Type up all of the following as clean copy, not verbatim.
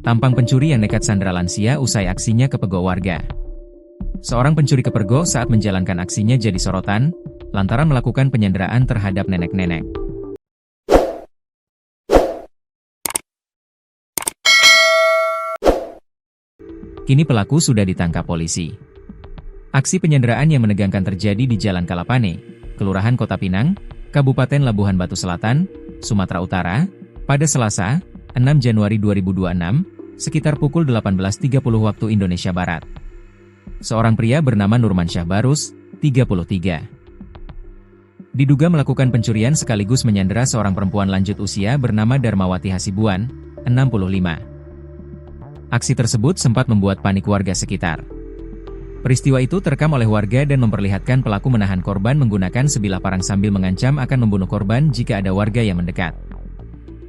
tampang pencuri yang nekat sandra lansia usai aksinya kepergok warga. Seorang pencuri kepergok saat menjalankan aksinya jadi sorotan, lantaran melakukan penyanderaan terhadap nenek-nenek. Kini pelaku sudah ditangkap polisi. Aksi penyanderaan yang menegangkan terjadi di Jalan Kalapane, Kelurahan Kota Pinang, Kabupaten Labuhan Batu Selatan, Sumatera Utara, pada Selasa, 6 Januari 2026, sekitar pukul 18.30 waktu Indonesia Barat. Seorang pria bernama Nurman Syahbarus, 33. Diduga melakukan pencurian sekaligus menyandera seorang perempuan lanjut usia bernama Darmawati Hasibuan, 65. Aksi tersebut sempat membuat panik warga sekitar. Peristiwa itu terekam oleh warga dan memperlihatkan pelaku menahan korban menggunakan sebilah parang sambil mengancam akan membunuh korban jika ada warga yang mendekat.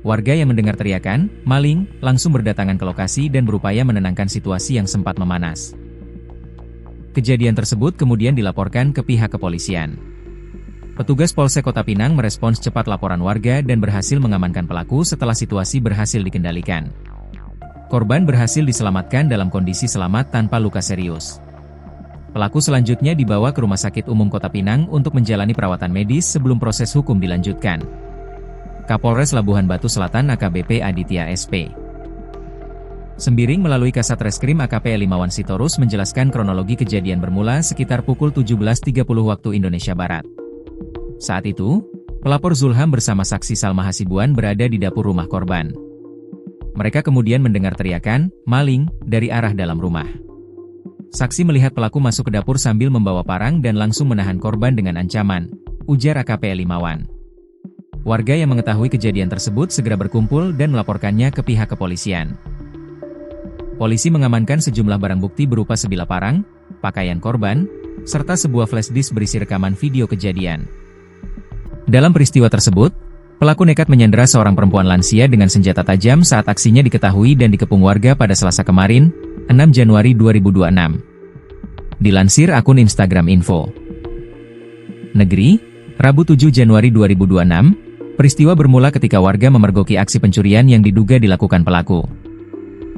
Warga yang mendengar teriakan, "Maling!" langsung berdatangan ke lokasi dan berupaya menenangkan situasi yang sempat memanas. Kejadian tersebut kemudian dilaporkan ke pihak kepolisian. Petugas Polsek Kota Pinang merespons cepat laporan warga dan berhasil mengamankan pelaku setelah situasi berhasil dikendalikan. Korban berhasil diselamatkan dalam kondisi selamat tanpa luka serius. Pelaku selanjutnya dibawa ke Rumah Sakit Umum Kota Pinang untuk menjalani perawatan medis sebelum proses hukum dilanjutkan. Kapolres Labuhan Batu Selatan AKBP Aditya SP. Sembiring melalui Kasat Reskrim AKP Limawan Sitorus menjelaskan kronologi kejadian bermula sekitar pukul 17.30 waktu Indonesia Barat. Saat itu, pelapor Zulham bersama saksi Salma Hasibuan berada di dapur rumah korban. Mereka kemudian mendengar teriakan, "Maling!" dari arah dalam rumah. Saksi melihat pelaku masuk ke dapur sambil membawa parang dan langsung menahan korban dengan ancaman, ujar AKP Limawan. Warga yang mengetahui kejadian tersebut segera berkumpul dan melaporkannya ke pihak kepolisian. Polisi mengamankan sejumlah barang bukti berupa sebilah parang, pakaian korban, serta sebuah flash disk berisi rekaman video kejadian. Dalam peristiwa tersebut, pelaku nekat menyandera seorang perempuan lansia dengan senjata tajam saat aksinya diketahui dan dikepung warga pada Selasa kemarin, 6 Januari 2026. Dilansir akun Instagram Info Negeri, Rabu 7 Januari 2026, peristiwa bermula ketika warga memergoki aksi pencurian yang diduga dilakukan pelaku.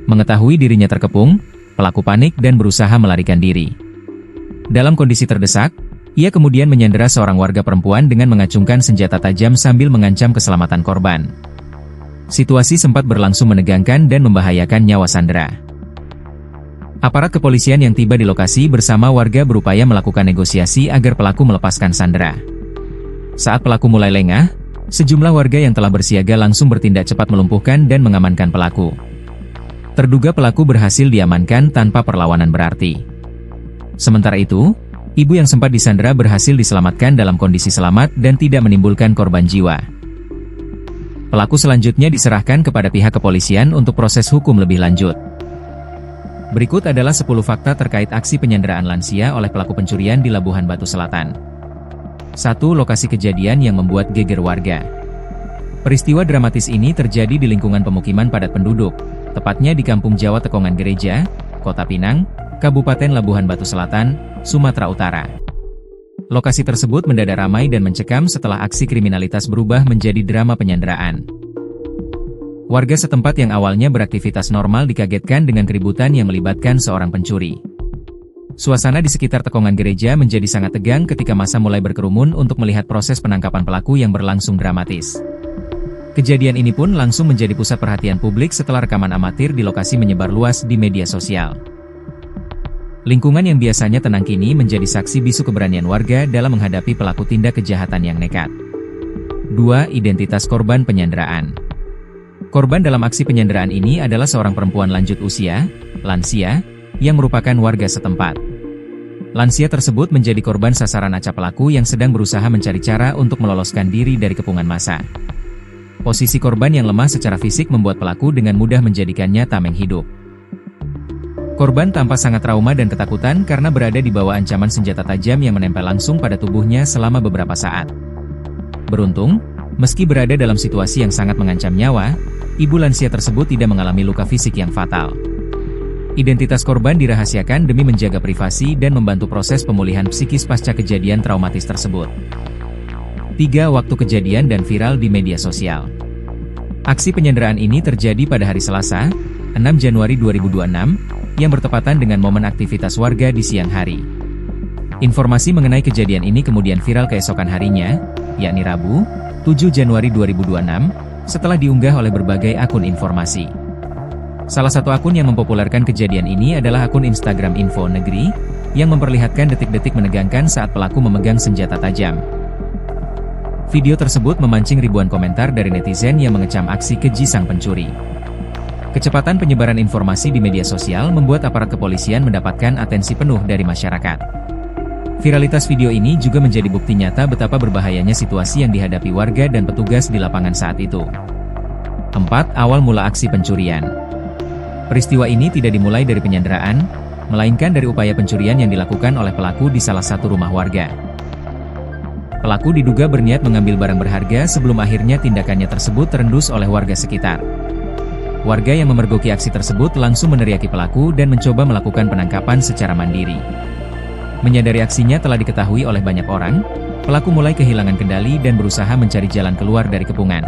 Mengetahui dirinya terkepung, pelaku panik dan berusaha melarikan diri. Dalam kondisi terdesak, ia kemudian menyandera seorang warga perempuan dengan mengacungkan senjata tajam sambil mengancam keselamatan korban. Situasi sempat berlangsung menegangkan dan membahayakan nyawa sandera. Aparat kepolisian yang tiba di lokasi bersama warga berupaya melakukan negosiasi agar pelaku melepaskan sandera. Saat pelaku mulai lengah, sejumlah warga yang telah bersiaga langsung bertindak cepat melumpuhkan dan mengamankan pelaku. Terduga pelaku berhasil diamankan tanpa perlawanan berarti. Sementara itu, ibu yang sempat disandera berhasil diselamatkan dalam kondisi selamat dan tidak menimbulkan korban jiwa. Pelaku selanjutnya diserahkan kepada pihak kepolisian untuk proses hukum lebih lanjut. Berikut adalah 10 fakta terkait aksi penyanderaan lansia oleh pelaku pencurian di Labuhan Batu Selatan. 1. Lokasi kejadian yang membuat geger warga. Peristiwa dramatis ini terjadi di lingkungan pemukiman padat penduduk, tepatnya di Kampung Jawa Tekongan Gereja, Kota Pinang, Kabupaten Labuhan Batu Selatan, Sumatera Utara. Lokasi tersebut mendadak ramai dan mencekam setelah aksi kriminalitas berubah menjadi drama penyanderaan. Warga setempat yang awalnya beraktivitas normal dikagetkan dengan keributan yang melibatkan seorang pencuri. Suasana di sekitar Tekongan Gereja menjadi sangat tegang ketika massa mulai berkerumun untuk melihat proses penangkapan pelaku yang berlangsung dramatis. Kejadian ini pun langsung menjadi pusat perhatian publik setelah rekaman amatir di lokasi menyebar luas di media sosial. Lingkungan yang biasanya tenang kini menjadi saksi bisu keberanian warga dalam menghadapi pelaku tindak kejahatan yang nekat. 2. Identitas korban penyanderaan. Korban dalam aksi penyanderaan ini adalah seorang perempuan lanjut usia, lansia, yang merupakan warga setempat. Lansia tersebut menjadi korban sasaran acap pelaku yang sedang berusaha mencari cara untuk meloloskan diri dari kepungan massa. Posisi korban yang lemah secara fisik membuat pelaku dengan mudah menjadikannya tameng hidup. Korban tampak sangat trauma dan ketakutan karena berada di bawah ancaman senjata tajam yang menempel langsung pada tubuhnya selama beberapa saat. Beruntung, meski berada dalam situasi yang sangat mengancam nyawa, ibu lansia tersebut tidak mengalami luka fisik yang fatal. Identitas korban dirahasiakan demi menjaga privasi dan membantu proses pemulihan psikis pasca kejadian traumatis tersebut. 3. Waktu kejadian dan viral di media sosial. Aksi penyanderaan ini terjadi pada hari Selasa, 6 Januari 2026, yang bertepatan dengan momen aktivitas warga di siang hari. Informasi mengenai kejadian ini kemudian viral keesokan harinya, yakni Rabu, 7 Januari 2026, setelah diunggah oleh berbagai akun informasi. Salah satu akun yang mempopulerkan kejadian ini adalah akun Instagram Info Negeri, yang memperlihatkan detik-detik menegangkan saat pelaku memegang senjata tajam. Video tersebut memancing ribuan komentar dari netizen yang mengecam aksi keji sang pencuri. Kecepatan penyebaran informasi di media sosial membuat aparat kepolisian mendapatkan atensi penuh dari masyarakat. Viralitas video ini juga menjadi bukti nyata betapa berbahayanya situasi yang dihadapi warga dan petugas di lapangan saat itu. 4. Awal mula aksi pencurian. Peristiwa ini tidak dimulai dari penyanderaan, melainkan dari upaya pencurian yang dilakukan oleh pelaku di salah satu rumah warga. Pelaku diduga berniat mengambil barang berharga sebelum akhirnya tindakannya tersebut terendus oleh warga sekitar. Warga yang memergoki aksi tersebut langsung meneriaki pelaku dan mencoba melakukan penangkapan secara mandiri. Menyadari aksinya telah diketahui oleh banyak orang, pelaku mulai kehilangan kendali dan berusaha mencari jalan keluar dari kepungan.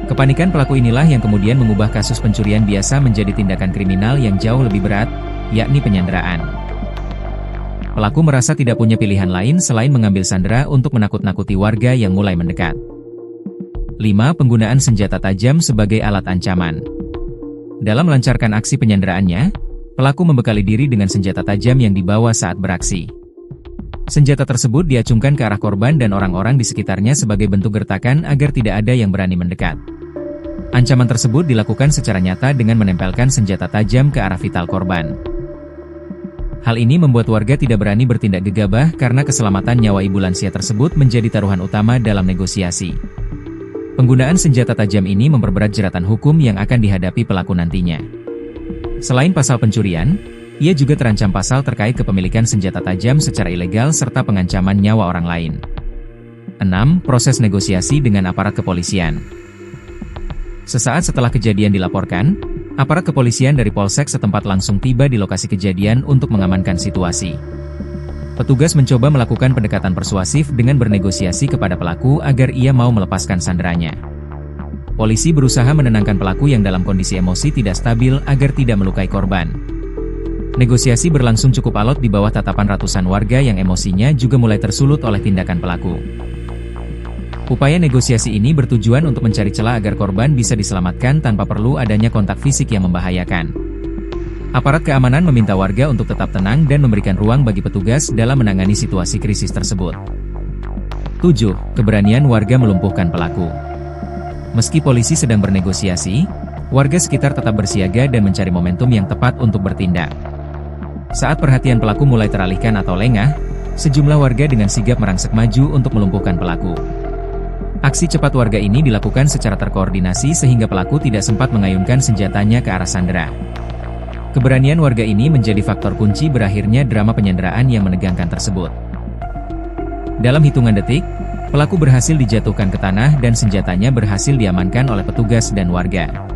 Kepanikan pelaku inilah yang kemudian mengubah kasus pencurian biasa menjadi tindakan kriminal yang jauh lebih berat, yakni penyanderaan. Pelaku merasa tidak punya pilihan lain selain mengambil sandera untuk menakut-nakuti warga yang mulai mendekat. 5. Penggunaan senjata tajam sebagai alat ancaman. Dalam melancarkan aksi penyanderaannya, pelaku membekali diri dengan senjata tajam yang dibawa saat beraksi. Senjata tersebut diacungkan ke arah korban dan orang-orang di sekitarnya sebagai bentuk gertakan agar tidak ada yang berani mendekat. Ancaman tersebut dilakukan secara nyata dengan menempelkan senjata tajam ke arah vital korban. Hal ini membuat warga tidak berani bertindak gegabah karena keselamatan nyawa ibu lansia tersebut menjadi taruhan utama dalam negosiasi. Penggunaan senjata tajam ini memperberat jeratan hukum yang akan dihadapi pelaku nantinya. Selain pasal pencurian, ia juga terancam pasal terkait kepemilikan senjata tajam secara ilegal serta pengancaman nyawa orang lain. 6. Proses negosiasi dengan aparat kepolisian. Sesaat setelah kejadian dilaporkan, aparat kepolisian dari Polsek setempat langsung tiba di lokasi kejadian untuk mengamankan situasi. Petugas mencoba melakukan pendekatan persuasif dengan bernegosiasi kepada pelaku agar ia mau melepaskan sanderanya. Polisi berusaha menenangkan pelaku yang dalam kondisi emosi tidak stabil agar tidak melukai korban. Negosiasi berlangsung cukup alot di bawah tatapan ratusan warga yang emosinya juga mulai tersulut oleh tindakan pelaku. Upaya negosiasi ini bertujuan untuk mencari celah agar korban bisa diselamatkan tanpa perlu adanya kontak fisik yang membahayakan. Aparat keamanan meminta warga untuk tetap tenang dan memberikan ruang bagi petugas dalam menangani situasi krisis tersebut. 7. Keberanian warga melumpuhkan pelaku. Meski polisi sedang bernegosiasi, warga sekitar tetap bersiaga dan mencari momentum yang tepat untuk bertindak. Saat perhatian pelaku mulai teralihkan atau lengah, sejumlah warga dengan sigap merangsek maju untuk melumpuhkan pelaku. Aksi cepat warga ini dilakukan secara terkoordinasi sehingga pelaku tidak sempat mengayunkan senjatanya ke arah sandera. Keberanian warga ini menjadi faktor kunci berakhirnya drama penyanderaan yang menegangkan tersebut. Dalam hitungan detik, pelaku berhasil dijatuhkan ke tanah dan senjatanya berhasil diamankan oleh petugas dan warga.